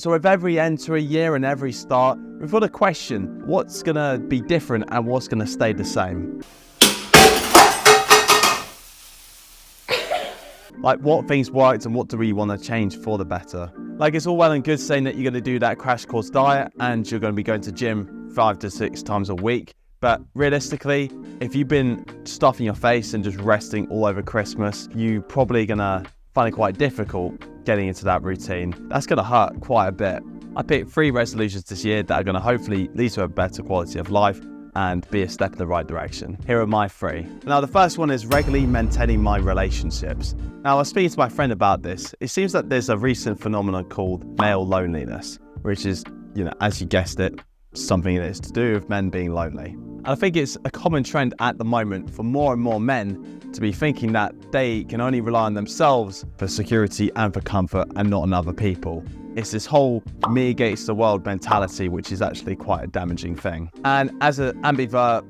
So with every end to a year and every start, we've got a question: what's gonna be different and what's gonna stay the same? Like, what things worked and what do we want to change for the better? Like, it's all well and good saying that you're going to do that crash course diet and you're going to be going to gym 5 to 6 times a week. But realistically, if you've been stuffing your face and just resting all over Christmas, you're probably going to find it quite difficult getting into that routine. That's going to hurt quite a bit. I picked 3 resolutions this year that are going to hopefully lead to a better quality of life and be a step in the right direction. Here are my 3. Now, the first one is regularly maintaining my relationships. Now, I was speaking to my friend about this. It seems that there's a recent phenomenon called male loneliness, which is, as you guessed it, something that is to do with men being lonely. And I think it's a common trend at the moment for more and more men to be thinking that they can only rely on themselves for security and for comfort and not on other people. It's this whole me against the world mentality, which is actually quite a damaging thing. And as an ambivert,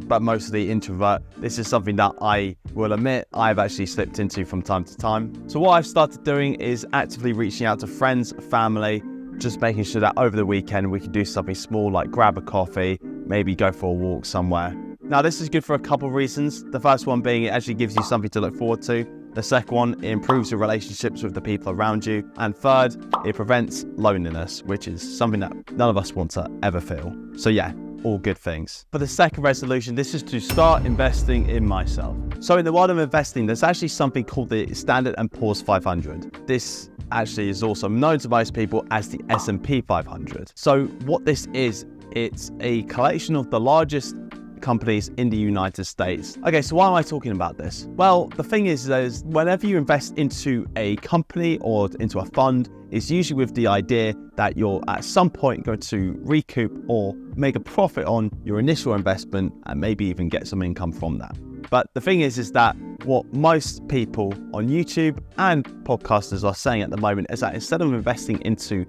but mostly introvert, this is something that I will admit I've actually slipped into from time to time. So what I've started doing is actively reaching out to friends, family, just making sure that over the weekend we can do something small like grab a coffee, maybe go for a walk somewhere. Now, this is good for a couple of reasons. The first one being it actually gives you something to look forward to. The second one, it improves your relationships with the people around you. And third, it prevents loneliness, which is something that none of us want to ever feel. So yeah, all good things. For the second resolution, this is to start investing in myself. So in the world of investing, there's actually something called the Standard & Poor's 500. This actually is also known to most people as the S&P 500. So what this is, it's a collection of the largest companies in the United States. Okay, so why am I talking about this? Well, the thing is whenever you invest into a company or into a fund, it's usually with the idea that you're at some point going to recoup or make a profit on your initial investment and maybe even get some income from that. But the thing is that what most people on YouTube and podcasters are saying at the moment is that instead of investing into,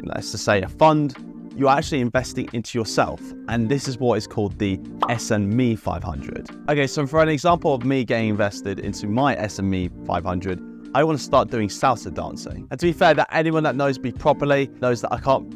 let's just say, a fund, you're actually investing into yourself. And this is what is called the S&Me 500. Okay, so for an example of me getting invested into my S&Me 500, I want to start doing salsa dancing. And to be fair, that anyone that knows me properly knows that I can't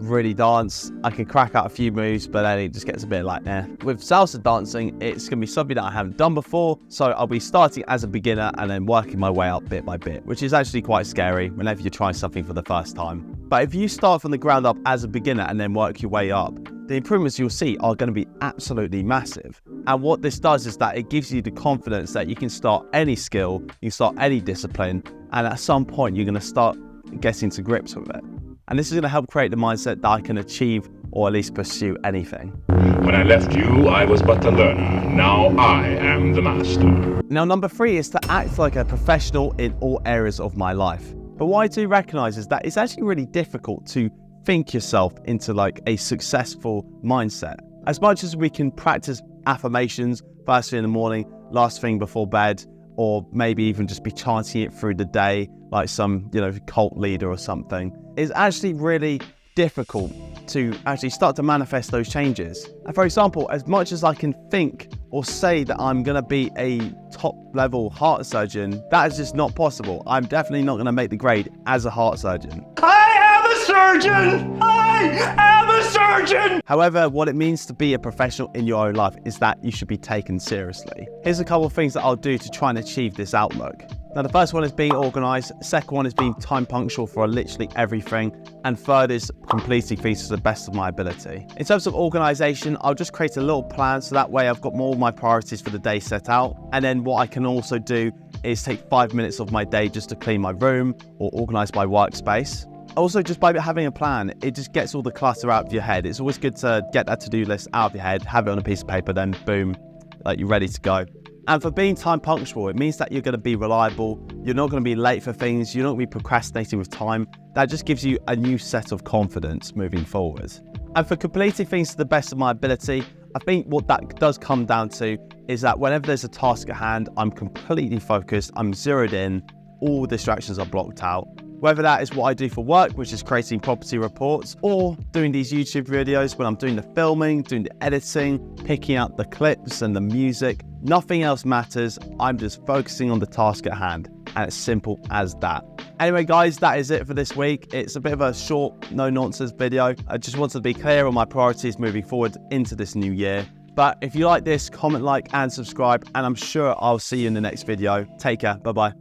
really dance. I can crack out a few moves, but then it just gets a bit like, eh. With salsa dancing, it's going to be something that I haven't done before. So I'll be starting as a beginner and then working my way up bit by bit, which is actually quite scary whenever you're trying something for the first time. But if you start from the ground up as a beginner and then work your way up, the improvements you'll see are going to be absolutely massive. And what this does is that it gives you the confidence that you can start any skill, you can start any discipline, and at some point you're going to start getting to grips with it. And this is going to help create the mindset that I can achieve or at least pursue anything. When I left you, I was but a learner. Now I am the master. Now, number 3 is to act like a professional in all areas of my life. But what I do recognize is that it's actually really difficult to think yourself into like a successful mindset. As much as we can practice affirmations first thing in the morning, last thing before bed, or maybe even just be chanting it through the day like some, cult leader or something, it's actually really difficult to actually start to manifest those changes. And for example, as much as I can think or say that I'm going to be a top level heart surgeon, that is just not possible. I'm definitely not going to make the grade as a heart surgeon. I am a surgeon! I am a surgeon! However, what it means to be a professional in your own life is that you should be taken seriously. Here's a couple of things that I'll do to try and achieve this outlook. Now, the first one is being organized. Second one is being time punctual for literally everything. And third is completing things to the best of my ability. In terms of organization, I'll just create a little plan so that way I've got more of my priorities for the day set out. And then what I can also do is take 5 minutes of my day just to clean my room or organize my workspace. Also, just by having a plan, it just gets all the clutter out of your head. It's always good to get that to-do list out of your head, have it on a piece of paper, then boom, like you're ready to go. And for being time punctual, it means that you're going to be reliable. You're not going to be late for things. You're not going to be procrastinating with time. That just gives you a new set of confidence moving forward. And for completing things to the best of my ability, I think what that does come down to is that whenever there's a task at hand, I'm completely focused. I'm zeroed in. All distractions are blocked out. Whether that is what I do for work, which is creating property reports, or doing these YouTube videos when I'm doing the filming, doing the editing, picking out the clips and the music, nothing else matters. I'm just focusing on the task at hand, and it's simple as that. Anyway, guys, that is it for this week. It's a bit of a short, no-nonsense video. I just wanted to be clear on my priorities moving forward into this new year. But if you like this, comment, like, and subscribe, and I'm sure I'll see you in the next video. Take care. Bye-bye.